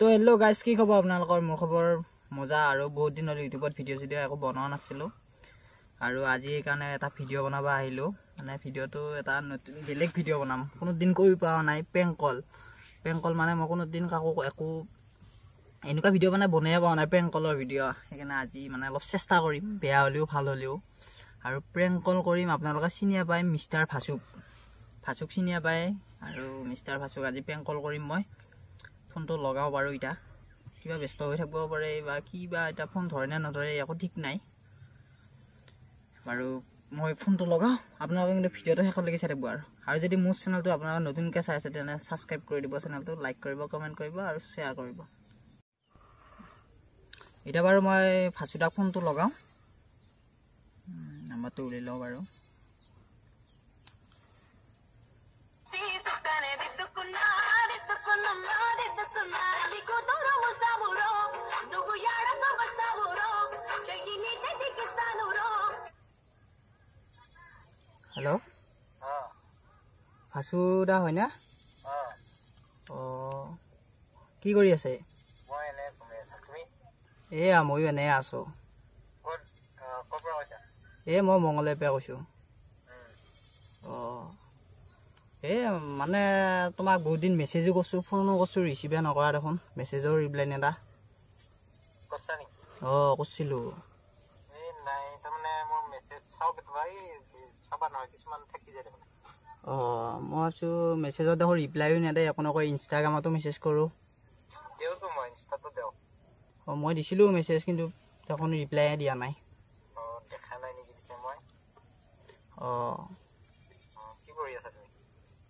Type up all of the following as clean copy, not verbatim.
তো hello' guys, কি খবৰ আপোনালোকৰ? মোৰ খবৰ মজা। আৰু বহুত দিন হ'ল ইউটিউবত ভিডিঅ' একো বনোৱা নাছিলোঁ, আৰু আজি সেইকাৰণে এটা ভিডিঅ' বনাব আহিলোঁ। মানে ভিডিঅ'টো এটা নতুন বেলেগ ভিডিঅ' বনাম, কোনো দিন কৰি পোৱা নাই। প্ৰেংক কল মানে মই কোনো দিন কাকো একো এনেকুৱা ভিডিঅ' মানে বনাই পোৱা নাই, প্ৰেংক কলৰ ভিডিঅ'। সেইকাৰণে আজি মানে অলপ চেষ্টা কৰিম, বেয়া হ'লেও ভাল হ'লেও। আৰু প্ৰেংক কল কৰিম। আপোনালোকে চিনিয়ে পায় মিষ্টাৰ ভাচুক চিনিয়ে পায়। আৰু মিষ্টাৰ ভাচুক আজি প্ৰেংক কল কৰিম মই। ফোনটো লগাব পাৰোঁ, এতিয়া কিবা ব্যস্ত হৈ থাকিব পাৰে বা কিবা, এতিয়া ফোন ধৰে নে নধৰে একো ঠিক নাই বাৰু। মই ফোনটো লগাওঁ, আপোনালোকে কিন্তু ভিডিঅ'টো শেষলৈকে চাই থাকিব। আৰু যদি মোৰ চেনেলটো আপোনালোকে নতুনকৈ চাই আছে তেনে ছাবস্ক্ৰাইব কৰি দিব, চেনেলটো লাইক কৰিব, কমেণ্ট কৰিব আৰু শ্বেয়াৰ কৰিব। এতিয়া বাৰু মই ভাচুদাক ফোনটো লগাওঁ, নাম্বাৰটো উলিয়াই লওঁ বাৰু। হেল্ল', ভাচুদা হয়নে? অঁ, কি কৰি আছে? এয়া ময়ো এনে আছোঁ। মই মঙলদৈৰ পৰা কৈছোঁ। অঁ, মানে তোমাক বহুত দিন মেছেজো কৰিছোঁ, ফোনো কৰিছোঁ, ৰিচিভে নকৰা দেখোন। মেছেজৰ ৰিপ্লাই নেদা। অঁ, কৰিছিলোঁ। অঁ, মই ভাবিছোঁ মেছেজত দেখোন ৰিপ্লাইও নেদে, একো নকয়। ইনষ্টাগ্ৰামতো মেছেজ কৰোঁ। অঁ, মই দিছিলোঁ মেছেজ, কিন্তু দেখোন ৰিপ্লাই দিয়া নাই। অঁ,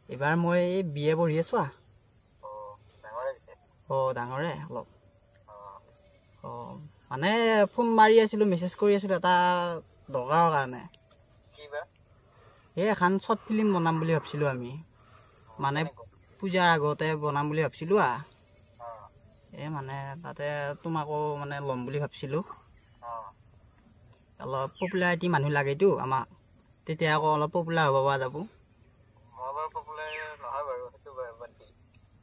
এইবাৰ মই BA পঢ়ি আছোঁ। অঁ, ডাঙৰে অলপ। অঁ, মানে ফোন মাৰি আছিলোঁ, মেছেজ কৰি আছিলোঁ এটা দৰকাৰৰ কাৰণে। এখন শ্বৰ্ট ফিল্ম বনাম বুলি ভাবিছিলোঁ আমি, মানে পূজাৰ আগতে বনাম বুলি ভাবিছিলোঁ। মানে তাতে তোমাকো মানে ল'ম বুলি ভাবিছিলোঁ। অলপ পপুলাৰিটি মানুহ লাগেতো আমাক, তেতিয়া আকৌ অলপ পপুলাৰ হ'ব পৰা যাব।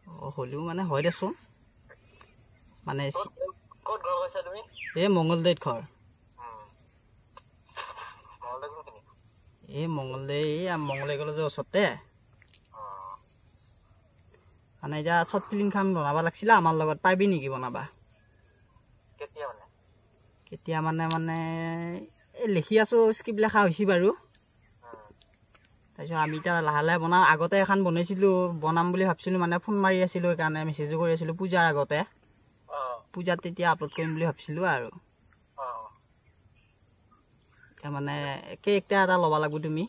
অঁ, হ'লেও মানে হয় দেচোন। মানে মঙলদৈত ঘৰ। মঙলদৈ কলেজৰ ওচৰতে। মানে এতিয়া শ্বৰ্ট ফিল্মখন বনাব লাগিছিলে আমাৰ লগত, পাৰিবি নেকি বনাবা? কেতিয়া মানে লিখি আছোঁ, স্ক্ৰিপ্ট লেখা হৈছে বাৰু। তাৰপিছত আমি এতিয়া লাহে লাহে বনাওঁ। আগতে এখন বনাইছিলোঁ, বনাম বুলি ভাবিছিলোঁ, মানে ফোন মাৰি আছিলোঁ, সেইকাৰণে মেছেজো কৰি আছিলোঁ পূজাৰ আগতে। পূজাত তেতিয়া আপলোড কৰিম বুলি ভাবিছিলোঁ। আৰু এতিয়া মানে কেৰেক্টাৰ এটা ল'ব লাগিব। তুমি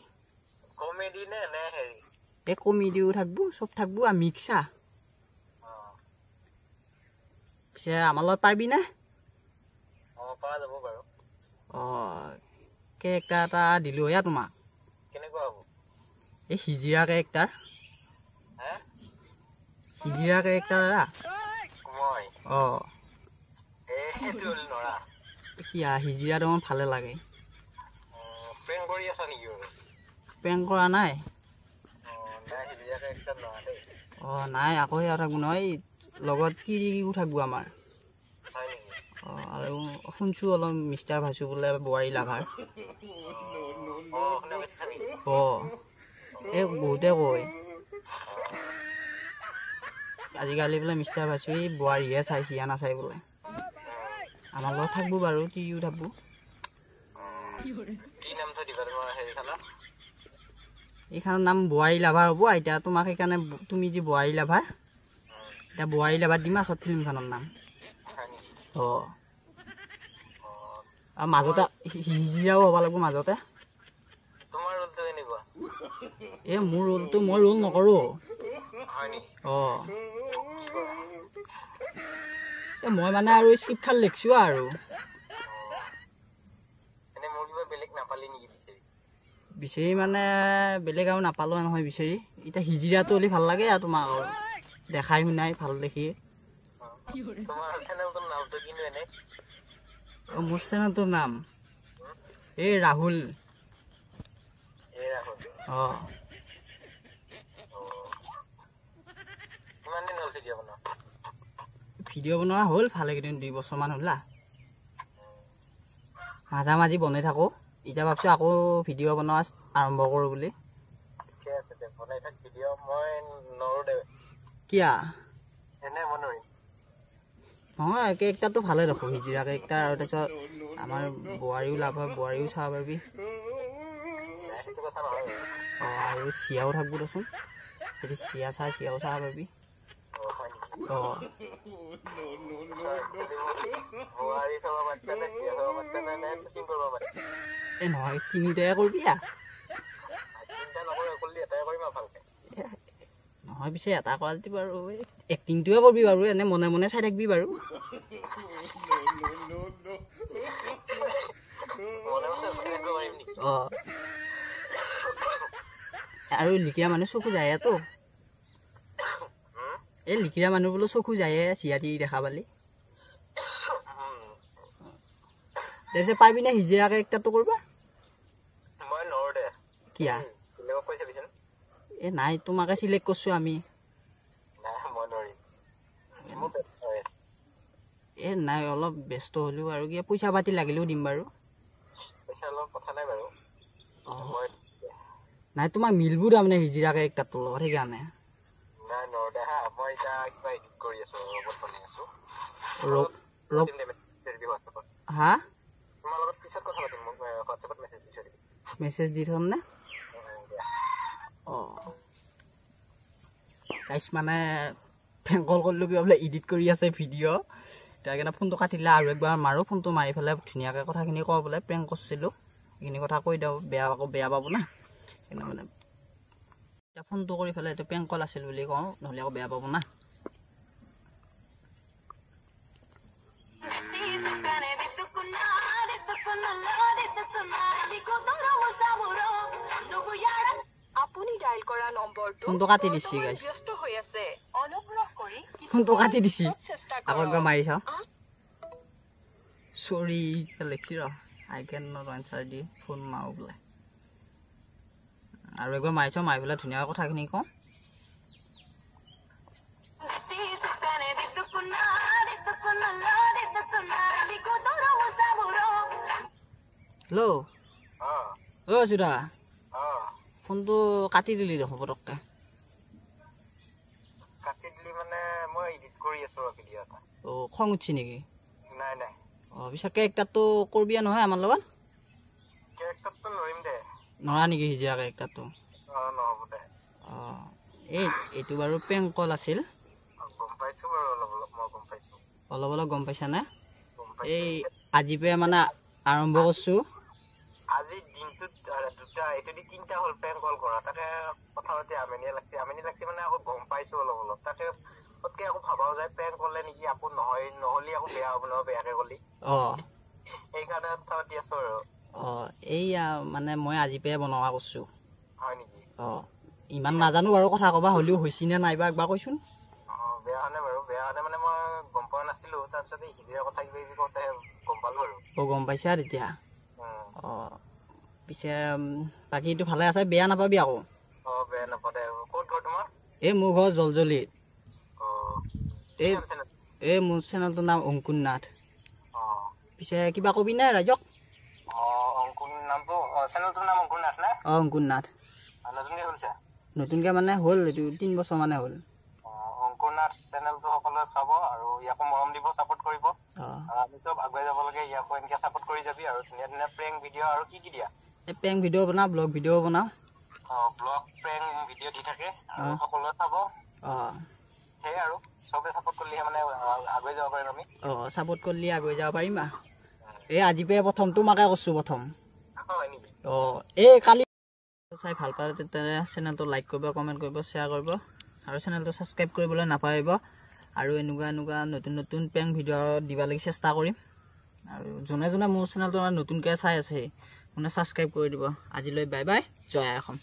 কমেডিও থাকব, চব থাকব আৰু মিক্সা। পিছে আমাৰ লগত পাৰিবি নে? অঁ, কেৰেক্টাৰ এটা দিলোঁ তোমাক। এই হিজিৰা কেৰেক্টাৰ অঁ, হিজিৰা দেখোন ভালে লাগে। প্ৰেংক কৰা নাই। অঁ, নাই আকৌ সেয়া থাকব নহয়, লগত কিৰিও থাকব আমাৰ। অঁ, আৰু শুনছোঁ অলপ মিষ্টাৰ ভাচু বোলে বোৱাৰী লাভাৰ। অঁ, বহুতে কয় আজিকালি বোলে মিষ্টাৰ ভাচু বোৱাৰীহে চাই, চিয়া নাচাই বোলে। আমাৰ লগত থাকব বাৰু, তিৰিও থাকব। এইখনৰ নাম বোৱাৰী লাভাৰ হ'ব। এতিয়া তোমাক সেইকাৰণে, তুমি যি বোৱাৰী লাভাৰ, এতিয়া বোৱাৰী লাভাৰ দিমা শ্বৰ্ট ফিল্মখনৰ নাম। অঁ, আৰু মাজতে হিজিৰাও হ'ব লাগিব মাজতে। মোৰ ৰোলটো, মই ৰোল নকৰোঁ। অঁ, মই মানে আৰু স্ক্ৰিপ্টখন লিখিছোঁ আৰু। বিচাৰি মানে বেলেগ আৰু নাপালোঁ নহয় বিচাৰি। এতিয়া হিজিৰাটো হ'লে ভাল লাগে আৰু তোমাক দেখাই শুনাই ভাল দেখি। মোৰ চেনেলটোৰ নাম ৰাহুল। অঁ, ভিডিঅ' বনোৱা হ'ল ভালেকেইদিন 2 বছৰমান হ'লা মাজা মাজি বনাই থাকো এতিয়া ভাবছো আকৌ ভিডিঅ' বনোৱা আৰম্ভ কৰো বুলি ঠিকে আছে দে বনাই থাক ভিডিঅ' মই নৰো দে কিয়া এনে মনৰি নহয় কেকটাতো ভালে দেখো হিজিৰা কেকটা আৰু তাৰপিছত আমাৰ বোৱাৰীও লাভ হয় বোৱাৰীও চাব পাৰিবি সেইটো কথা নহয় আৰু চিয়াও থাকবো দেচোন যদি চিয়া চাই চিয়াও চাব পাৰিবি বোৱাৰী চাব পাৰছে নে চিয়া চাব পাৰছে নে শুটিং কৰিব পাৰছে নহয় তিনিটাই কৰিবি চিন্তা নকৰে কৰিলে এটাই কৰিম আৰু ভালকে নহয় পিছে এটা কোৱালিটি বাৰু এক্টিংটোৱে কৰিবি বাৰু এনে মনে মনে চাই থাকিবি বাৰু আৰু লিকিৰা মানুহ চকু যায় তো এই লিকিৰা মানুহ বোলো চকু যায় চিয়াতি দেখা পালি তাৰপিছত পাৰিবি নে হিজিৰা কেকটাটো কৰিবা মই নৰো দে কিয়া কৈছে বিচোন নাই তোমাকে সিলেক্ট কৰছো আমি নাই অলপ ব্যস্ত হলো আৰু কি পইচা পাতি লাগিলেও দিম বাৰু নাই তোমাক মিলবো তাৰমানে হিজিৰা কেকটাটো লগত সেইকাৰণে হা মেছেজ দি থম নে গাইছ মানে ফেংকল কৰলো কি বোলে এডিট কৰি আছে ভিডিঅ' তাৰ কাৰণে ফোনটো কাটিলে আৰু একবাৰ মাৰো ফোনটো মাৰি ফেলে ধুনীয়াকৈ কথাখিনি কওঁ বোলে প্ৰেংক কৰিছিলোঁ এইখিনি কথা কৈ দিওঁ বেয়া পাব না কিন্তু মানে এতিয়া ফোনটো কৰি ফেলে এইটো প্ৰেংক কল আছিল বুলি কওঁ নহ'লে আকৌ বেয়া পাব না ফোনটো কাটি দিছি গাইছ ফোনটো কাটি দিছি আকৌ একবাৰ মাৰি চাওঁ সৰি লিখছি ৰ I can not answer the phone মাৰো বোলে আৰু একবাৰ মাৰি চাওঁ মাৰি পেলাই ধুনীয়া কথাখিনি কওঁ হেল্ল' সুধা ফোনটো কাটি দিলি দেখো পটককে কাটি দিলি মানে মই এডিট কৰি আছো ভিডিঅ' এটা খং উঠছি নেকি নাই পিছে কেকটাটো কৰবিয়া নহয় আমাৰ লগত কেকটাটো নৰিম দে নৰা নেকি হিজিৰা কেকটাটো নহ'ব দে এইটো বাৰু প্ৰেংক কল আছিল গম পাইছো বাৰু অলপ গম পাইছা নে এই আজি পে মানে আৰম্ভ কৰছো আজি দিনটোত দুটা এইটো দি তিনটা হল প্ৰেংক কল কৰা তাকে কথা পাতি আমনি লাগছে মানে আকৌ গম পাইছো অলপ তাকে পতকে আকৌ ভাবাও যায় প্ৰেংক কলে নেকি আকৌ নহলি আকৌ বেয়া হ'ব নহয় বেয়াকে কলি সেইকাৰণে কথা পাতি আছো আৰু এইয়া মানে মই আজি পে বনোৱা কৰছো হয় নেকি ইমান নাজানো বাৰু কথা কবা হলিও হৈছি নে নাইবা একবাৰ কৈছোন বেয়া হনে বাৰু বেয়া হনে মানে মই গম পোৱা নাছিলো তাৰপিছত এই হিজিৰা কথা কিবা কওঁতে গম পালো বাৰু গম পাইছা তেতিয়া পিছে বাকী এইটো ভালে আছে বেয়া নাপাবি আকৌ বেয়া নাপাদে ক'ত ঘৰ তোমাৰ এই মোৰ ঘৰ জলজলিত এই মোৰ চেনেলটোৰ নাম অংকুৰ নাথ পিছে কিবা কবি নে ৰাইজক অংকুৰ নামটো চেনেলটোৰ নাম অংকুৰ নাথ নে অংকুৰ নাথ নতুনকে খুলিছে নতুনকে মানে হ'ল এইটো 3 বছৰ মানে হ'ল অংকুৰ নাথ চেনেলটো সকলোৱে চাব আৰু ইয়াকো মৰম দিব সাপোৰ্ট কৰিব আমিতো আগুৱাই যাব লাগে ইয়াকো এনেকে সাপোৰ্ট কৰি যাবি আৰু ধুনীয়া প্ৰেংক ভিডিঅ' আৰু কি দিয়া প্ৰেংক ভিডিঅ' বনাও ব্লগ ভিডিঅ' বনাও ব্লগ প্ৰেংক ভিডিঅ' দি থাকে আৰু সকলোৱে চাব সেই আৰু সবে সাপোৰ্ট কৰিলেহে মানে আগুৱাই যাব পাৰিম আমি সাপোৰ্ট কৰিলে আগুৱাই যাব পাৰিম এই আজি পে প্ৰথম তোমাকে কৈছো প্ৰথম এই কালি চাই ভাল পালে তেতিয়া চেনেলটো লাইক কৰিব কমেণ্ট কৰিব শ্বেয়াৰ কৰিব আৰু চেনেলটো ছাবস্ক্ৰাইব কৰিবলৈ নাপাহৰিব আৰু এনেকুৱা নতুন প্ৰেংক ভিডিঅ' দিবলৈ চেষ্টা কৰিম আৰু যোনে মোৰ চেনেলটো নতুনকৈ চাই আছে মানে ছাবস্ক্ৰাইব কৰি দিব আজিলৈ বাই বাই জয় অসম